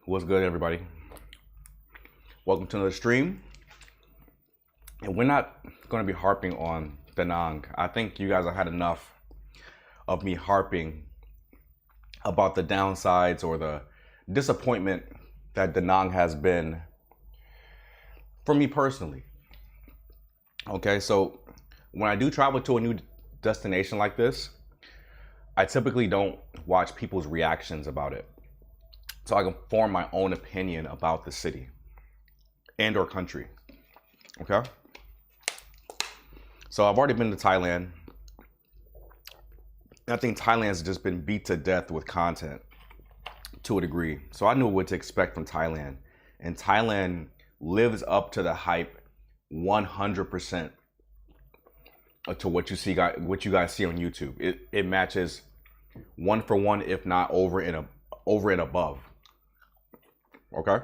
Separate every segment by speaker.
Speaker 1: What's good, everybody? Welcome to another stream. And we're not going to be harping on Da Nang. I think you guys have had enough of me harping about the downsides or the disappointment that Da Nang has been for me personally. Okay, so when I do travel to a new destination like this, I typically don't watch people's reactions about it, so I can form my own opinion about the city and or country. Okay, so I've already been to Thailand. I think Thailand's just been beat to death with content to a degree, so I knew what to expect from Thailand, and Thailand lives up to the hype 100% to what you see, what you guys see on YouTube. It matches one for one, if not over and above. Okay,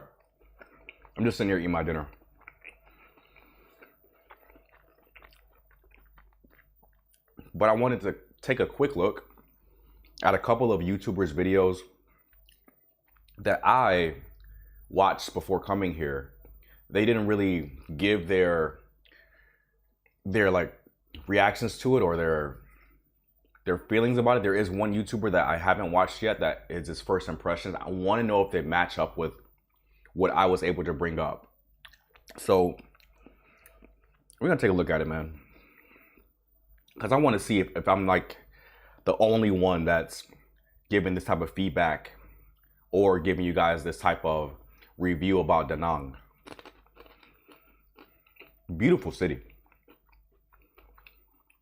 Speaker 1: I'm just sitting here eating my dinner. But I wanted to take a quick look at a couple of YouTubers' videos that I watched before coming here. They didn't really give their like reactions to it or their feelings about it. There is one YouTuber that I haven't watched yet that is his first impressions. I want to know if they match up with what I was able to bring up. So we're gonna take a look at it, man, because I want to see if I'm like the only one that's giving this type of feedback or giving you guys this type of review about Da Nang. Beautiful city.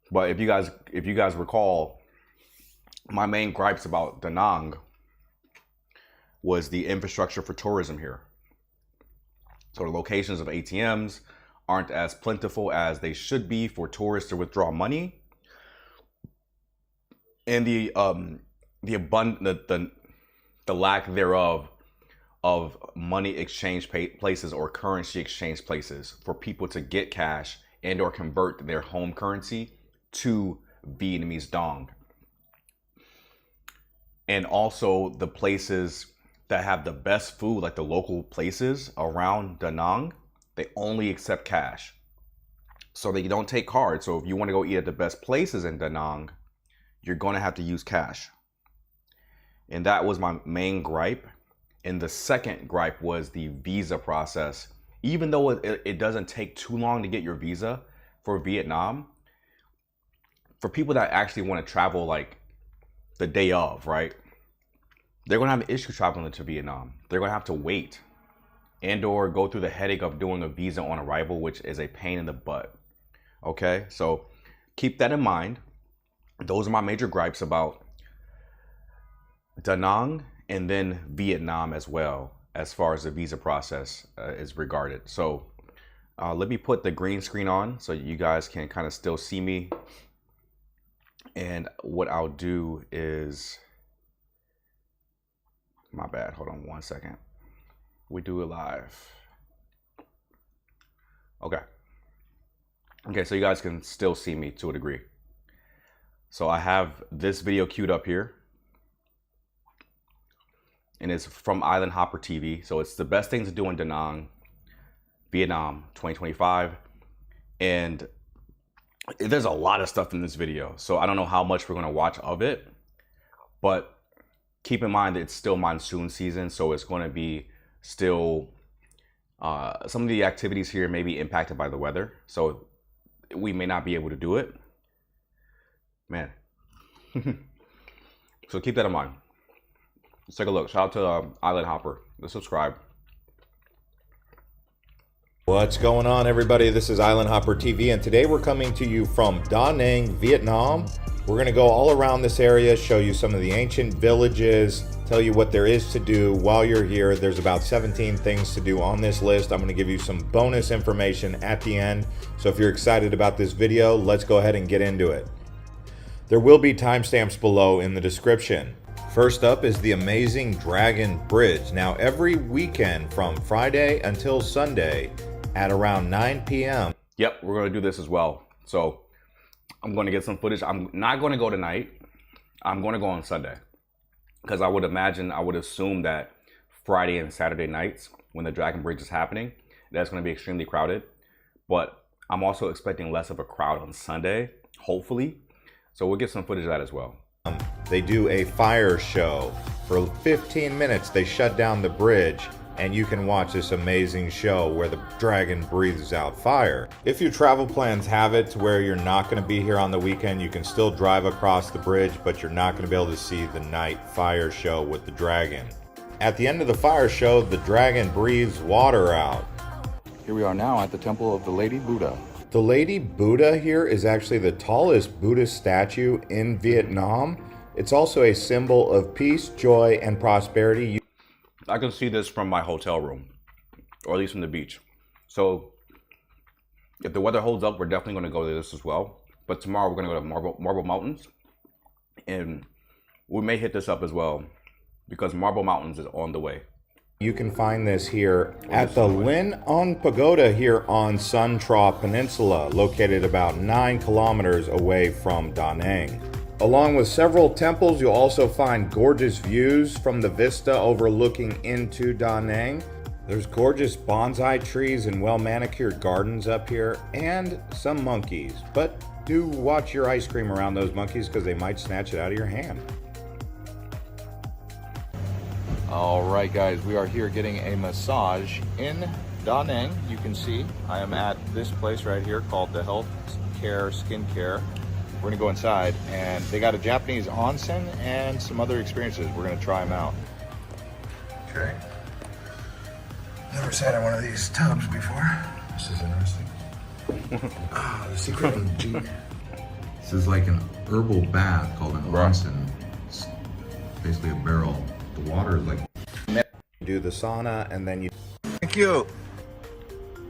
Speaker 1: But if you guys recall, my main gripes about Da Nang was the infrastructure for tourism here. So the locations of ATMs aren't as plentiful as they should be for tourists to withdraw money, and the lack thereof of money exchange places or currency exchange places for people to get cash and or convert their home currency to Vietnamese dong. And also the places that have the best food, like the local places around Da Nang, they only accept cash. So they don't take cards. So if you want to go eat at the best places in Da Nang, you're going to have to use cash. And that was my main gripe. And the second gripe was the visa process. Even though it doesn't take too long to get your visa for Vietnam, for people that actually want to travel like the day of, right? They're going to have an issue traveling to Vietnam. They're going to have to wait and or go through the headache of doing a visa on arrival, which is a pain in the butt. Okay, so keep that in mind. Those are my major gripes about Da Nang and then Vietnam as well, as far as the visa process is regarded. So let me put the green screen on so you guys can kind of still see me. And what I'll do is, my bad, hold on one second. We do it live. Okay. Okay, so you guys can still see me to a degree. So I have this video queued up here. And it's from Island Hopper TV. So it's the best things to do in Da Nang, Vietnam 2025. And there's a lot of stuff in this video. So I don't know how much we're going to watch of it. But keep in mind that it's still monsoon season. So it's going to be still, some of the activities here may be impacted by the weather. So we may not be able to do it. Man. So keep that in mind. Let's take a look. Shout out to Island Hopper. Let's subscribe.
Speaker 2: What's going on, everybody? This is Island Hopper TV, and today we're coming to you from Da Nang, Vietnam. We're going to go all around this area, show you some of the ancient villages, tell you what there is to do while you're here. There's about 17 things to do on this list. I'm going to give you some bonus information at the end. So if you're excited about this video, let's go ahead and get into it. There will be timestamps below in the description. First up is the amazing Dragon Bridge. Now, every weekend from Friday until Sunday at around 9 p.m.
Speaker 1: Yep, we're going to do this as well. So I'm going to get some footage. I'm not going to go tonight. I'm going to go on Sunday. because I would assume that Friday and Saturday nights when the Dragon Bridge is happening, that's going to be extremely crowded. But I'm also expecting less of a crowd on Sunday, hopefully. So we'll get some footage of that as well.
Speaker 2: They do a fire show. For 15 minutes, they shut down the bridge, and you can watch this amazing show where the dragon breathes out fire. If your travel plans have it to where you're not going to be here on the weekend, you can still drive across the bridge, but you're not going to be able to see the night fire show with the dragon. At the end of the fire show, the dragon breathes water out.
Speaker 3: Here we are now at the Temple of the Lady Buddha.
Speaker 2: The Lady Buddha here is actually the tallest Buddhist statue in Vietnam. It's also a symbol of peace, joy, and prosperity.
Speaker 1: I can see this from my hotel room, or at least from the beach. So if the weather holds up, we're definitely going to go to this as well. But tomorrow we're going to go to Marble Mountains, and we may hit this up as well because Marble Mountains is on the way.
Speaker 2: You can find this here at the Lin On Pagoda here on Sun Tra Peninsula, located about 9 kilometers away from Da Nang. Along with several temples, you'll also find gorgeous views from the vista overlooking into Da Nang. There's gorgeous bonsai trees and well-manicured gardens up here, and some monkeys. But do watch your ice cream around those monkeys because they might snatch it out of your hand.
Speaker 3: All right, guys, we are here getting a massage in Da Nang. You can see I am at this place right here called the Health Care Skincare. We're gonna go inside, and they got a Japanese onsen and some other experiences. We're gonna try them out.
Speaker 4: Okay. Never sat in one of these tubs before. This is interesting. The secret ingredient.
Speaker 5: This is like an herbal bath called an onsen. It's basically a barrel. The water is like...
Speaker 2: Do the sauna, and then you...
Speaker 4: Thank you.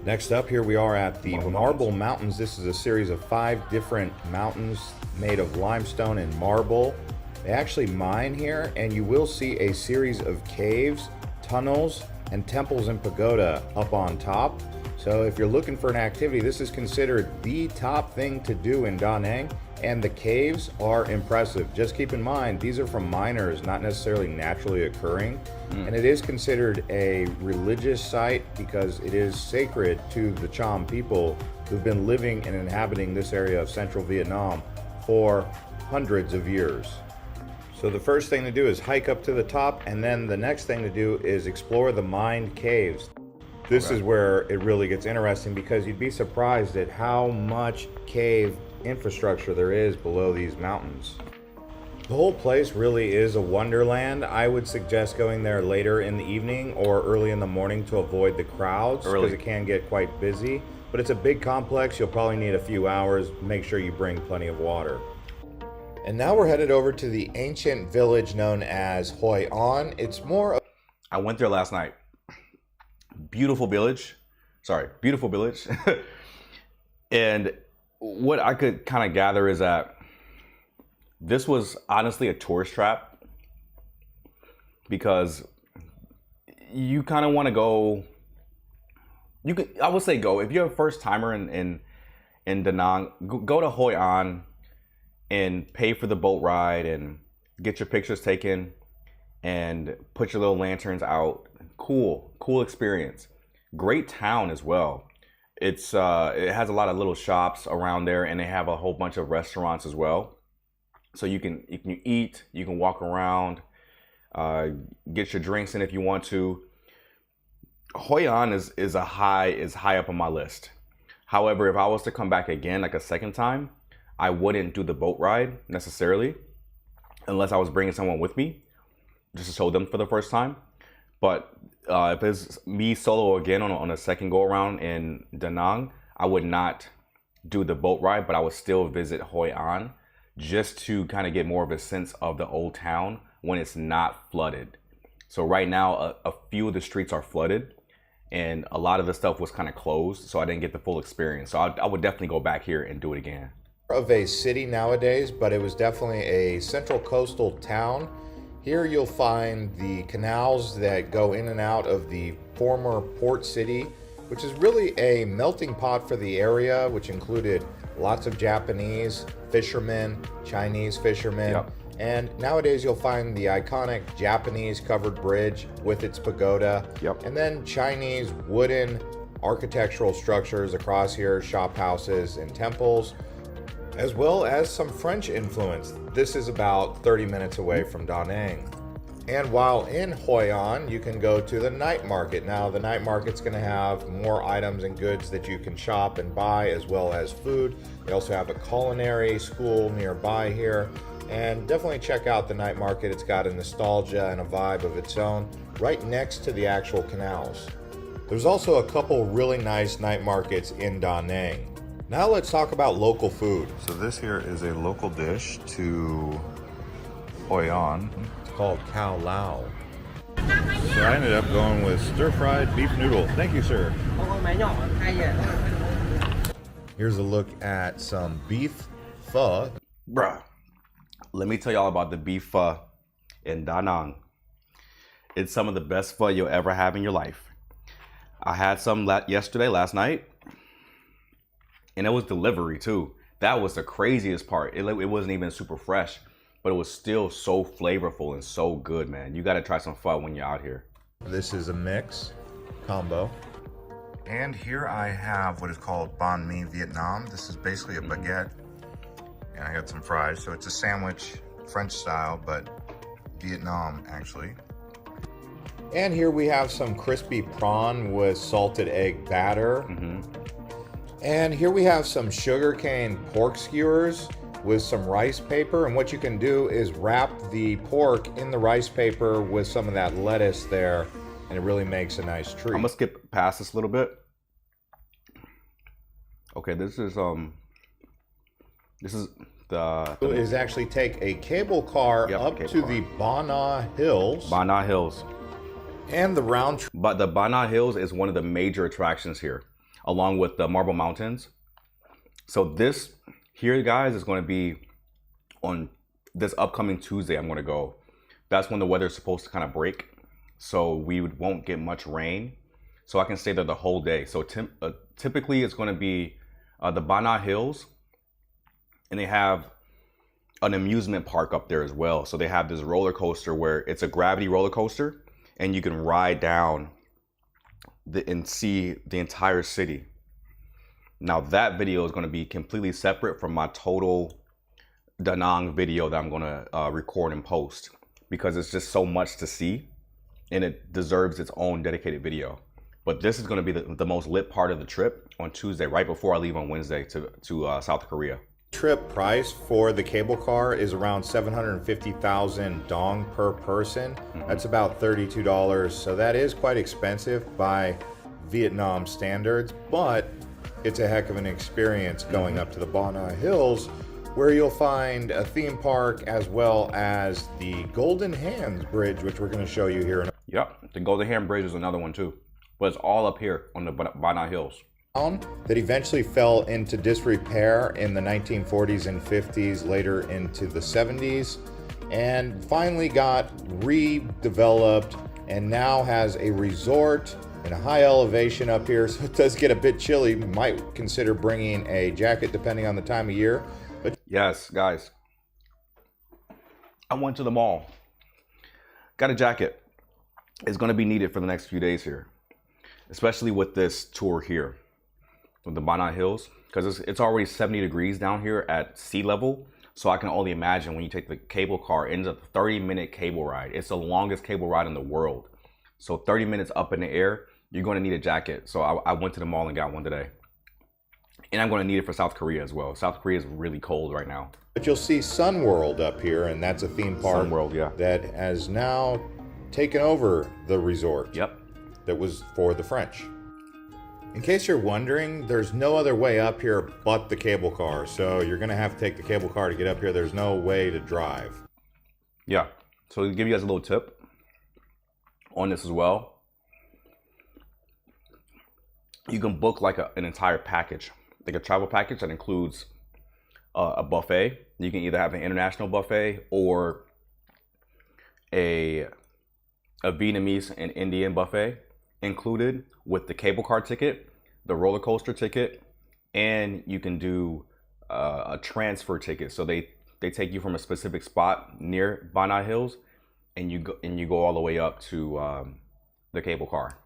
Speaker 2: Next up, here we are at the Marble Mountains. This is a series of 5 different mountains made of limestone and marble. They actually mine here, and you will see a series of caves, tunnels, and temples and pagoda up on top. So if you're looking for an activity, this is considered the top thing to do in Da Nang, and the caves are impressive. Just keep in mind, these are from miners, not necessarily naturally occurring. And it is considered a religious site because it is sacred to the Cham people who've been living and inhabiting this area of central Vietnam for hundreds of years. So the first thing to do is hike up to the top, and then the next thing to do is explore the mined caves. This is where it really gets interesting because you'd be surprised at how much cave infrastructure there is below these mountains. The whole place really is a wonderland. I would suggest going there later in the evening or early in the morning to avoid the crowds because it can get quite busy. But it's a big complex. You'll probably need a few hours. Make sure you bring plenty of water. And now we're headed over to the ancient village known as Hoi An. It's more...
Speaker 1: I went there last night. Beautiful village. And what I could kind of gather is that this was honestly a tourist trap because you kind of want to go. I would say go if you're a first timer in Da Nang. Go to Hoi An and pay for the boat ride and get your pictures taken and put your little lanterns out. Cool experience. Great town as well. It has a lot of little shops around there, and they have a whole bunch of restaurants as well. So you can eat, you can walk around, get your drinks in if you want to. Hoi An is high up on my list. However, if I was to come back again like a second time, I wouldn't do the boat ride necessarily, unless I was bringing someone with me, just to show them for the first time. But if it's me solo again on a second go around in Da Nang, I would not do the boat ride, but I would still visit Hoi An just to kind of get more of a sense of the old town when it's not flooded. So right now, a few of the streets are flooded and a lot of the stuff was kind of closed, so I didn't get the full experience. So I would definitely go back here and do it again.
Speaker 2: Of a city nowadays, but it was definitely a central coastal town. Here you'll find the canals that go in and out of the former port city, which is really a melting pot for the area, which included lots of Japanese fishermen, Chinese fishermen, And nowadays you'll find the iconic Japanese covered bridge with its pagoda.
Speaker 1: Yep.
Speaker 2: And then Chinese wooden architectural structures across here, shop houses and temples, as well as some French influence. This is about 30 minutes away from Da Nang. And while in Hoi An, you can go to the night market. Now, the night market's going to have more items and goods that you can shop and buy, as well as food. They also have a culinary school nearby here. And definitely check out the night market. It's got a nostalgia and a vibe of its own, right next to the actual canals. There's also a couple really nice night markets in Da Nang. Now let's talk about local food.
Speaker 3: So this here is a local dish to Hoi An.
Speaker 2: It's called Cao Lao.
Speaker 3: So I ended up going with stir-fried beef noodle. Thank you, sir.
Speaker 2: Here's a look at some beef pho.
Speaker 1: Bruh, let me tell y'all about the beef pho in Da Nang. It's some of the best pho you'll ever have in your life. I had some last night, and it was delivery too. That was the craziest part. It wasn't even super fresh, but it was still so flavorful and so good, man. You gotta try some pho when you're out here.
Speaker 2: This is a mix combo. And here I have what is called banh mi Vietnam. This is basically a baguette. And I got some fries. So it's a sandwich, French style, but Vietnam actually. And here we have some crispy prawn with salted egg batter. And here we have some sugarcane pork skewers with some rice paper. And what you can do is wrap the pork in the rice paper with some of that lettuce there, and it really makes a nice treat.
Speaker 1: I'm gonna skip past this a little bit. Okay, this is the
Speaker 2: is actually take a cable car up to the Ba Na Hills.
Speaker 1: Ba Na Hills.
Speaker 2: And the round trip.
Speaker 1: But the Ba Na Hills is one of the major attractions here, along with the Marble Mountains. So this here, guys, is going to be on this upcoming Tuesday. I'm going to go. That's when the weather is supposed to kind of break, so we won't get much rain. So I can stay there the whole day. So typically, it's going to be the Ba Na Hills, and they have an amusement park up there as well. So they have this roller coaster where it's a gravity roller coaster, and you can ride down and see the entire city. Now that video is going to be completely separate from my total Da Nang video that I'm going to record and post, because it's just so much to see and it deserves its own dedicated video. But this is going to be the most lit part of the trip on Tuesday, right before I leave on Wednesday to South Korea.
Speaker 2: Trip price for the cable car is around 750,000 dong per person. That's about $32. So that is quite expensive by Vietnam standards, but it's a heck of an experience going up to the Ba Na Hills, where you'll find a theme park as well as the Golden Hands Bridge, which we're going to show you here.
Speaker 1: Yep, the Golden Hand Bridge is another one too, but it's all up here on the Ba Na Hills.
Speaker 2: That eventually fell into disrepair in the 1940s and 50s, later into the 70s, and finally got redeveloped and now has a resort in a high elevation up here. So it does get a bit chilly. You might consider bringing a jacket depending on the time of year. But
Speaker 1: yes, guys, I went to the mall, got a jacket. It's going to be needed for the next few days here, especially with this tour here with the Ba Na Hills, because it's already 70 degrees down here at sea level. So I can only imagine when you take the cable car, it ends up a 30-minute cable ride. It's the longest cable ride in the world. So 30 minutes up in the air, you're going to need a jacket. So I went to the mall and got one today. And I'm going to need it for South Korea as well. South Korea is really cold right now.
Speaker 2: But you'll see Sun World up here, and that's a theme park
Speaker 1: Sun World, yeah,
Speaker 2: that has now taken over the resort.
Speaker 1: Yep.
Speaker 2: That was for the French. In case you're wondering, there's no other way up here but the cable car. So you're going to have to take the cable car to get up here. There's no way to drive.
Speaker 1: Yeah. So to give you guys a little tip on this as well, you can book like an entire package, like a travel package that includes a buffet. You can either have an international buffet or a Vietnamese and Indian buffet included with the cable car ticket, the roller coaster ticket, and you can do a transfer ticket. So they they take you from a specific spot near Banana Hills, and you go all the way up to the cable car.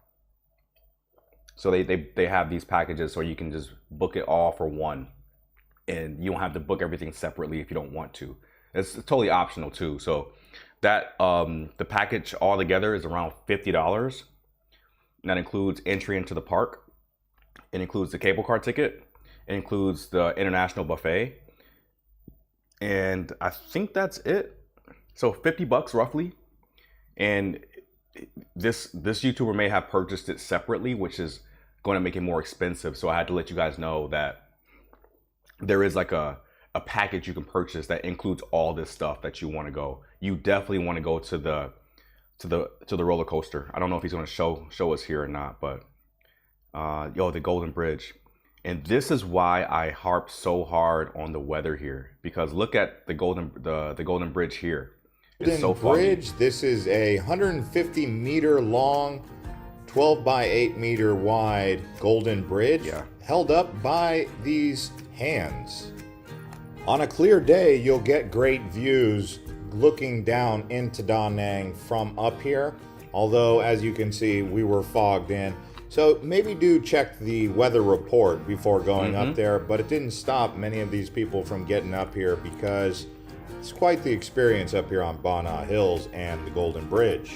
Speaker 1: So they have these packages, so you can just book it all for one, and you don't have to book everything separately if you don't want to. It's totally optional too. So that the package all together is around $50. And that includes entry into the park. It includes the cable car ticket. It includes the international buffet. And I think that's it. So $50 roughly. And this YouTuber may have purchased it separately, which is going to make it more expensive. So I had to let you guys know that there is like a package you can purchase that includes all this stuff that you want to go. You definitely want to go to the roller coaster. I don't know if he's going to show us here or not, but the Golden Bridge. And this is why I harp so hard on the weather here, because look at the Golden Bridge here. It's so
Speaker 2: Bridge.
Speaker 1: foggy.
Speaker 2: This is a 150 meter long, 12 by 8 meter wide Golden Bridge, held up by these hands. On a clear day, you'll get great views looking down into Da Nang from up here. Although, as you can see, we were fogged in. So maybe do check the weather report before going up there, but it didn't stop many of these people from getting up here because it's quite the experience up here on Banana Hills and the Golden Bridge.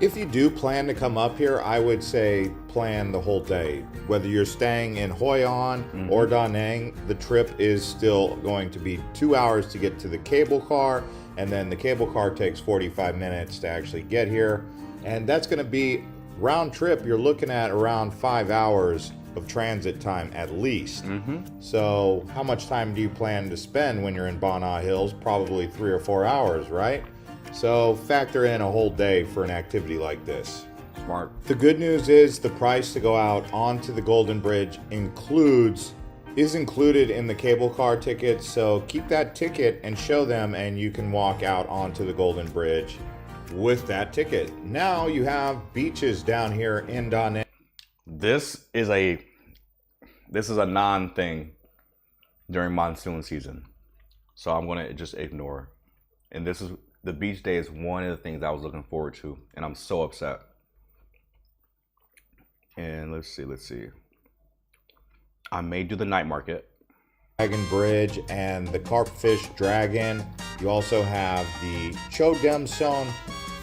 Speaker 2: If you do plan to come up here, I would say plan the whole day. Whether you're staying in Hoi An or Da Nang, the trip is still going to be 2 hours to get to the cable car, and then the cable car takes 45 minutes to actually get here. And that's going to be round trip, you're looking at around 5 hours of transit time at least. So how much time do you plan to spend when you're in Banana Hills? Probably 3 or 4 hours, right? So factor in a whole day for an activity like this.
Speaker 1: Smart.
Speaker 2: The good news is the price to go out onto the Golden Bridge is included in the cable car ticket. So keep that ticket and show them, and you can walk out onto the Golden Bridge with that ticket. Now you have beaches down here in Da Nang.
Speaker 1: This is a non-thing during monsoon season, so I'm gonna just ignore. And the beach day is one of the things I was looking forward to, and I'm so upset. And let's see. I may do the night market.
Speaker 2: Dragon Bridge and the Carpfish Dragon. You also have the Cho Dem Son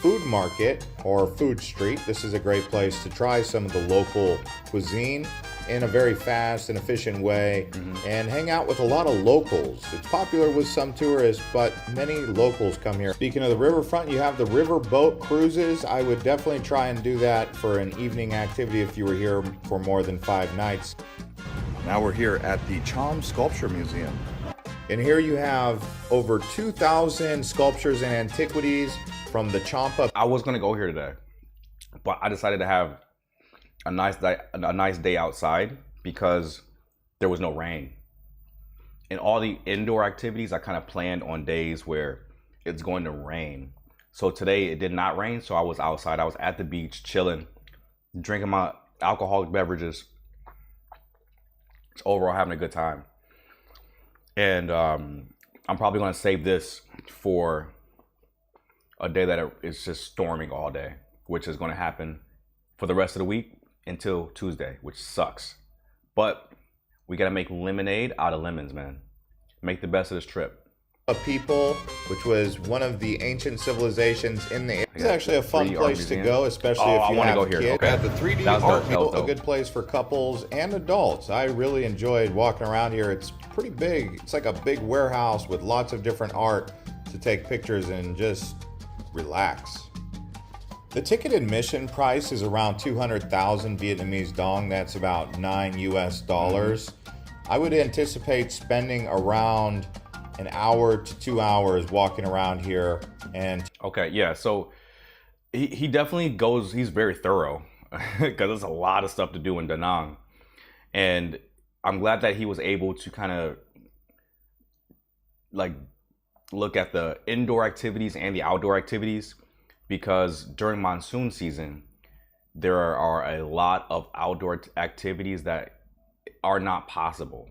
Speaker 2: Food Market or Food Street. This is a great place to try some of the local cuisine in a very fast and efficient way and hang out with a lot of locals. It's popular with some tourists, but many locals come here. Speaking of the riverfront, you have the river boat cruises. I would definitely try and do that for an evening activity if you were here for more than 5 nights.
Speaker 3: Now we're here at the Cham Sculpture Museum.
Speaker 2: And here you have over 2,000 sculptures and antiquities from the Champa.
Speaker 1: I was gonna go here today, but I decided to have a nice day outside because there was no rain. And all the indoor activities I kind of planned on days where it's going to rain. So today it did not rain, so I was outside. I was at the beach chilling, drinking my alcoholic beverages. It's overall having a good time. And I'm probably gonna save this for a day that it's just storming all day, which is going to happen for the rest of the week until Tuesday, which sucks. But we got to make lemonade out of lemons, man. Make the best of this trip.
Speaker 2: People, which was one of the ancient civilizations in the area. It's actually a fun place to go, especially if you have
Speaker 1: go
Speaker 2: a
Speaker 1: here.
Speaker 2: kid.
Speaker 1: Okay.
Speaker 2: At the 3D
Speaker 1: That was
Speaker 2: art
Speaker 1: dope. That was
Speaker 2: a
Speaker 1: dope.
Speaker 2: good place for couples and adults. I really enjoyed walking around here. It's pretty big. It's like a big warehouse with lots of different art to take pictures and just relax. The ticket admission price is around 200,000 Vietnamese dong. That's about $9 US. I would anticipate spending around an hour to 2 hours walking around here. And
Speaker 1: Okay, yeah, so he definitely goes, he's very thorough because there's a lot of stuff to do in Da Nang. And I'm glad that he was able to kind of like look at the indoor activities and the outdoor activities, because during monsoon season there are a lot of outdoor activities that are not possible.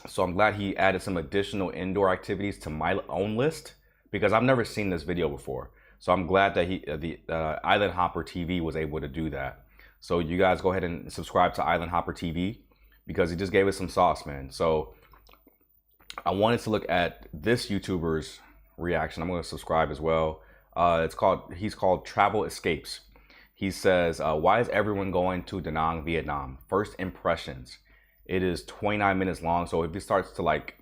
Speaker 1: So I'm glad he added some additional indoor activities to my own list because I've never seen this video before. So I'm glad that the Island Hopper TV was able to do that. So you guys go ahead and subscribe to Island Hopper TV because he just gave us some sauce, man. So I wanted to look at this YouTuber's reaction. I'm going to subscribe as well. He's called Travel Escapes. He says, why is everyone going to Da Nang, Vietnam? First impressions. It is 29 minutes long. So if he starts to like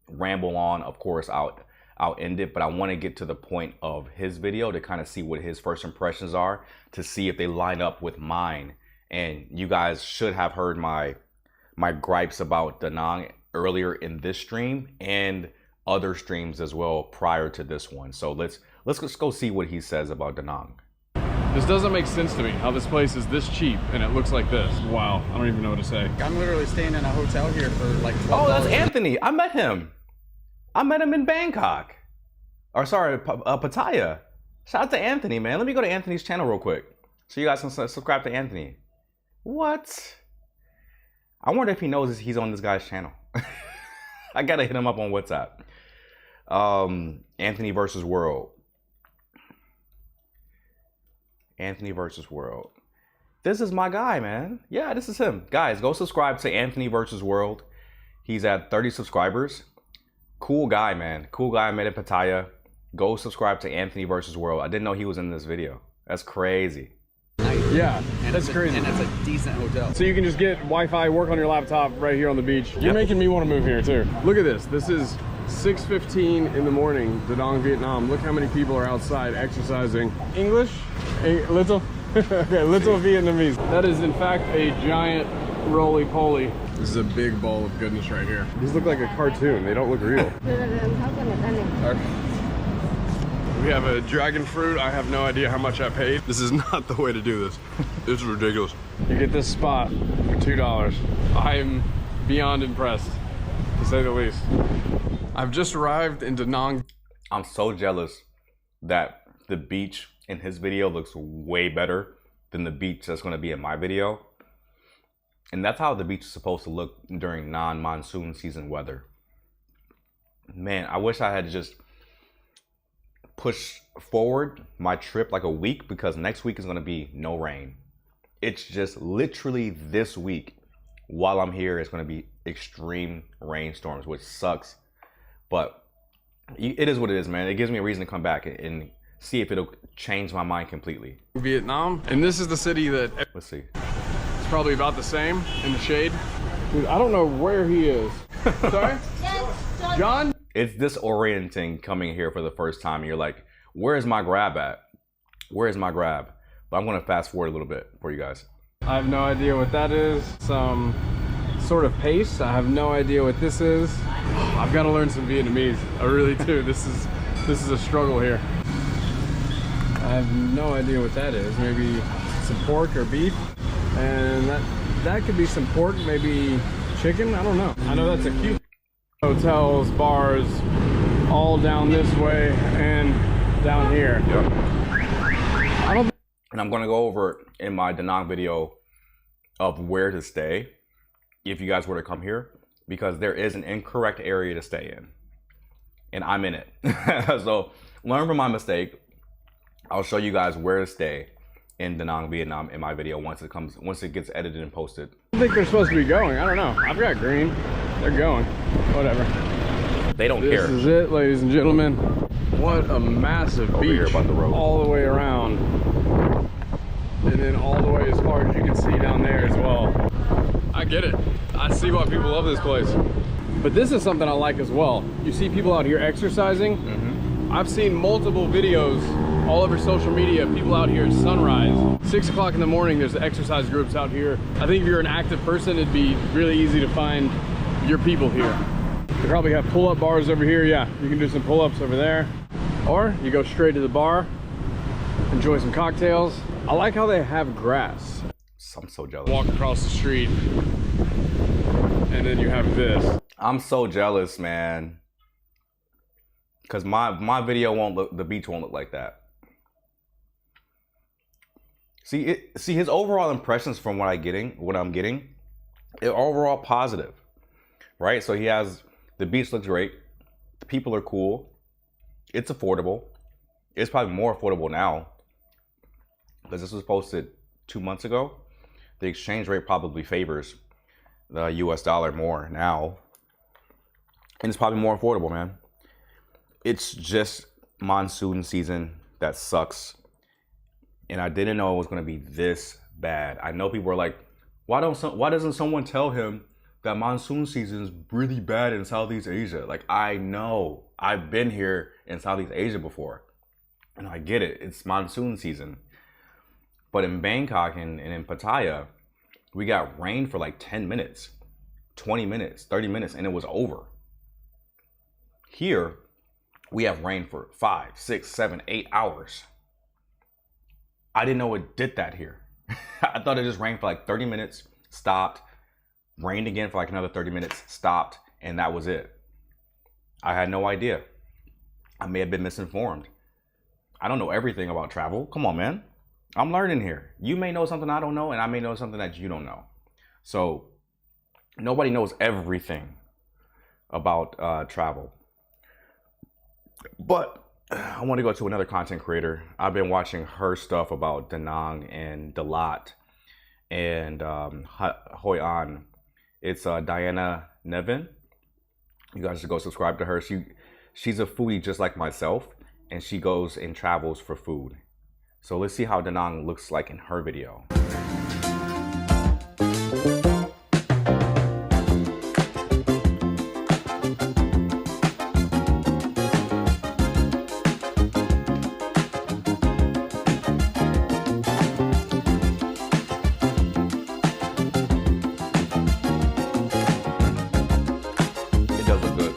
Speaker 1: ramble on, of course, I'll end it. But I want to get to the point of his video to kind of see what his first impressions are, to see if they line up with mine. And you guys should have heard my gripes about Da Nang earlier in this stream and other streams as well prior to this one. So let's just go see what he says about Da Nang.
Speaker 6: This doesn't make sense to me, how this place is this cheap and it looks like this. Wow, I don't even know what to say.
Speaker 7: I'm literally staying in a hotel here for like $12.
Speaker 1: Oh, that's Anthony. I met him. I met him in Bangkok. Or sorry, Pattaya. Shout out to Anthony, man. Let me go to Anthony's channel real quick so you guys can subscribe to Anthony. What? I wonder if he knows he's on this guy's channel. I gotta hit him up on WhatsApp. Anthony versus World. Anthony versus World. This is my guy, man. Yeah, this is him. Guys, go subscribe to Anthony versus World. He's at 30 subscribers. Cool guy, man. Cool guy. I met in Pattaya. Go subscribe to Anthony versus World. I didn't know he was in this video. That's crazy.
Speaker 6: Yeah, that's crazy.
Speaker 7: And it's a decent hotel.
Speaker 6: So you can just get Wi-Fi, work on your laptop right here on the beach. You're making me want to move here too. Look at this. This is 6:15 in the morning, Da Nang, Vietnam. Look how many people are outside exercising. English? Little? Okay, little Vietnamese. That is in fact a giant roly-poly. This is a big bowl of goodness right here. These look like a cartoon. They don't look real. We have a dragon fruit. I have no idea how much I paid. This is not the way to do this. This is ridiculous. You get this spot for $2. I am beyond impressed, to say the least. I've just arrived in Da Nang.
Speaker 1: I'm so jealous that the beach in his video looks way better than the beach that's going to be in my video. And that's how the beach is supposed to look during non-monsoon season weather. Man, I wish I had just push forward my trip like a week, because next week is going to be no rain. It's just literally this week while I'm here, it's going to be extreme rainstorms, which sucks. But it is what it is, man. It gives me a reason to come back and see if it'll change my mind completely.
Speaker 6: Vietnam, and this is the city that
Speaker 1: Let's see.
Speaker 6: it's probably about the same in the shade. Dude, I don't know where he is. Sorry? John?
Speaker 1: It's disorienting coming here for the first time. You're like, where's my grab at? Where's my grab? But I'm going to fast forward a little bit for you guys.
Speaker 6: I have no idea what that is. Some sort of paste. I have no idea what this is. I've got to learn some Vietnamese. I really do. This is a struggle here. I have no idea what that is. Maybe some pork or beef. And that could be some pork, maybe chicken. I don't know. I know that's a cute. Hotels, bars, all down this way and down here.
Speaker 1: Yep. And I'm going to go over in my Da Nang video of where to stay if you guys were to come here, because there is an incorrect area to stay in. And I'm in it. So learn from my mistake. I'll show you guys where to stay in Da Nang, Vietnam in my video once it gets edited and posted.
Speaker 6: I think they're supposed to be going. I don't know. I've got green. They're going. Whatever.
Speaker 1: They don't care.
Speaker 6: This is it, ladies and gentlemen. What a massive beach.
Speaker 1: Over here by the road.
Speaker 6: All the way around. And then all the way as far as you can see down there as well. I get it. I see why people love this place. But this is something I like as well. You see people out here exercising. Mm-hmm. I've seen multiple videos all over social media, people out here at sunrise. 6 o'clock in the morning, there's exercise groups out here. I think if you're an active person, it'd be really easy to find your people here. They probably have pull-up bars over here. Yeah, you can do some pull-ups over there. Or you go straight to the bar, enjoy some cocktails. I like how they have grass.
Speaker 1: I'm so jealous.
Speaker 6: Walk across the street, and then you have this.
Speaker 1: I'm so jealous, man. Because my video won't look, the beach won't look like that. See his overall impressions from what I'm getting, are overall positive. right? So he has, the beach looks great. The people are cool. It's affordable. It's probably more affordable now because this was posted 2 months ago. The exchange rate probably favors the US dollar more now. And it's probably more affordable, man. It's just monsoon season that sucks. And I didn't know it was going to be this bad. I know people are like, why doesn't someone tell him that monsoon season is really bad in Southeast Asia? Like, I know. I've been here in Southeast Asia before. And I get it. It's monsoon season. But in Bangkok and in Pattaya, we got rain for like 10 minutes, 20 minutes, 30 minutes, and it was over. Here, we have rain for 5, 6, 7, 8 hours. I didn't know it did that here. I thought it just rained for like 30 minutes, stopped, rained again for like another 30 minutes, stopped, and that was it. I had no idea. I may have been misinformed. I don't know everything about travel. Come on, man. I'm learning here. You may know something I don't know, and I may know something that you don't know. So nobody knows everything about travel. But I want to go to another content creator. I've been watching her stuff about Da Nang and Dalat and Hoi An. It's Diana Nevin. You guys should go subscribe to her. She's a foodie just like myself, and she goes and travels for food. So let's see how Da Nang looks like in her video. It does look good.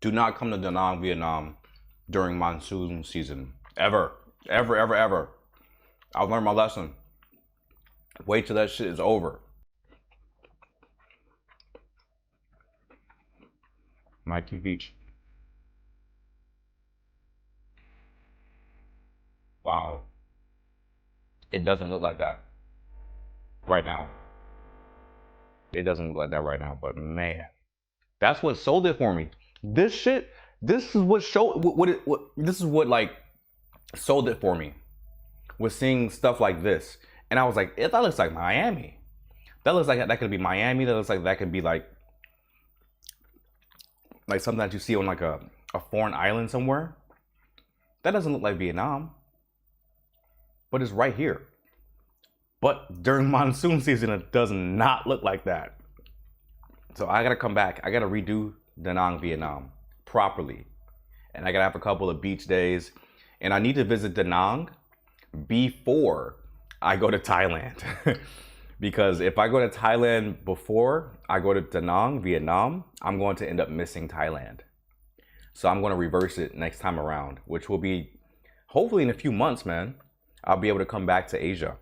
Speaker 1: Do not come to Da Nang, Vietnam during monsoon season. Ever. Ever, ever, ever. I've learned my lesson. Wait till that shit is over. Mikey Beach. Wow. It doesn't look like that right now. It doesn't look like that right now, but man, that's what sold it for me. This shit, this is what this is what like sold it for me. Was seeing stuff like this, and I was like, that looks like Miami. That looks like that could be Miami. That looks like that could be like something that you see on like a foreign island somewhere. That doesn't look like Vietnam, but it's right here. But during monsoon season, it does not look like that. So I gotta come back. I gotta redo Da Nang, Vietnam properly. And I gotta have a couple of beach days. And I need to visit Da Nang before I go to Thailand. Because if I go to Thailand before I go to Da Nang, Vietnam, I'm going to end up missing Thailand. So I'm gonna reverse it next time around, which will be hopefully in a few months, man. I'll be able to come back to Asia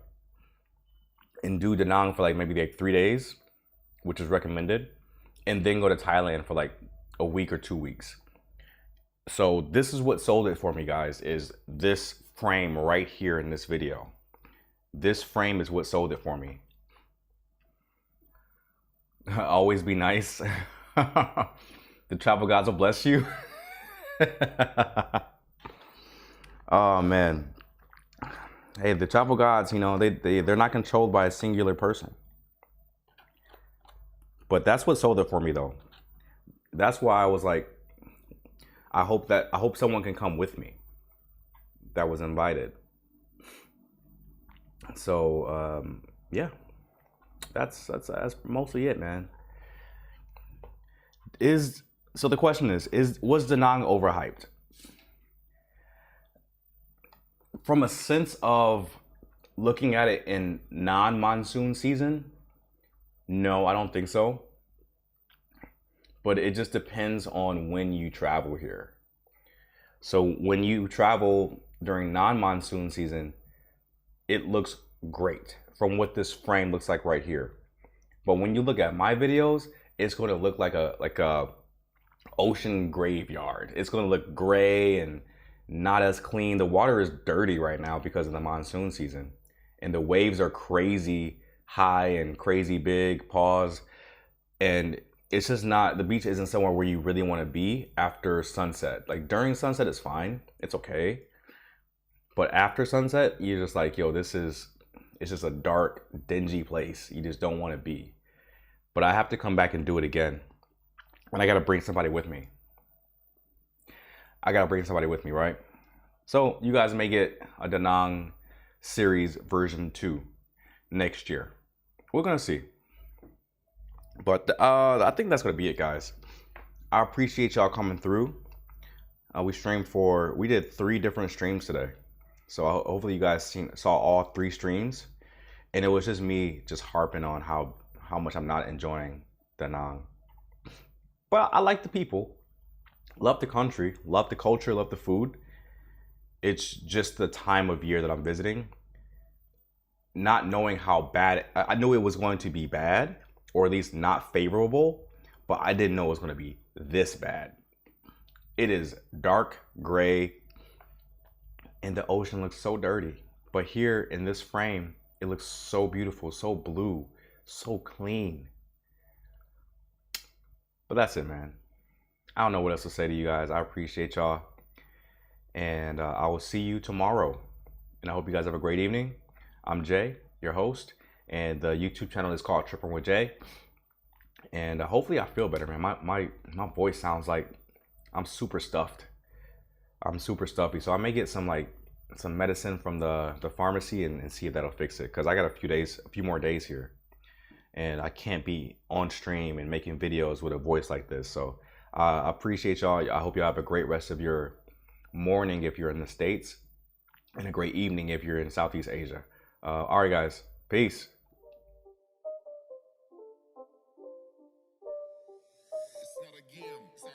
Speaker 1: and do Da Nang for like maybe like 3 days, which is recommended, and then go to Thailand for like a week or 2 weeks. So this is what sold it for me, guys, is this frame right here in this video. This frame is what sold it for me. Always be nice. The travel gods will bless you. Oh man. Hey, the travel gods, you know, they're not controlled by a singular person. But that's what sold it for me, though. That's why I was like, I hope someone can come with me that was invited. So yeah, that's mostly it, man. So the question was Da Nang overhyped? From a sense of looking at it in non-monsoon season, no, I don't think so. But it just depends on when you travel here. So when you travel during non-monsoon season, it looks great from what this frame looks like right here. But when you look at my videos, it's going to look like a ocean graveyard. It's going to look gray and not as clean. The water is dirty right now because of the monsoon season, and the waves are crazy high and crazy big. Pause. And it's just not, the beach isn't somewhere where you really want to be after sunset. Like during sunset, it's fine, it's okay. But after sunset, you're just like, yo, it's just a dark, dingy place you just don't want to be. But I have to come back and do it again. And I got to bring somebody with me. Right? So you guys may get a Da Nang series version 2 next year. We're going to see. But I think that's going to be it, guys. I appreciate y'all coming through. We did 3 different streams today. So hopefully you guys saw all 3 streams. And it was just me just harping on how much I'm not enjoying Da Nang. But I like the people, love the country, love the culture, love the food. It's just the time of year that I'm visiting. Not knowing how bad, I knew it was going to be bad, or at least not favorable, but I didn't know it was going to be this bad. It is dark gray, and the ocean looks so dirty. But here in this frame, it looks so beautiful, so blue, so clean. But that's it, man. I don't know what else to say to you guys. I appreciate y'all. And I will see you tomorrow. And I hope you guys have a great evening. I'm Jay, your host. And the YouTube channel is called Tripping with Jay. And hopefully I feel better, man. My voice sounds like I'm super stuffed. I'm super stuffy. So I may get some medicine from the pharmacy and see if that'll fix it. Because I got a few more days here. And I can't be on stream and making videos with a voice like this. So I appreciate y'all. I hope y'all have a great rest of your morning if you're in the States. And a great evening if you're in Southeast Asia. All right, guys. Peace.
Speaker 8: It's not a game, it's a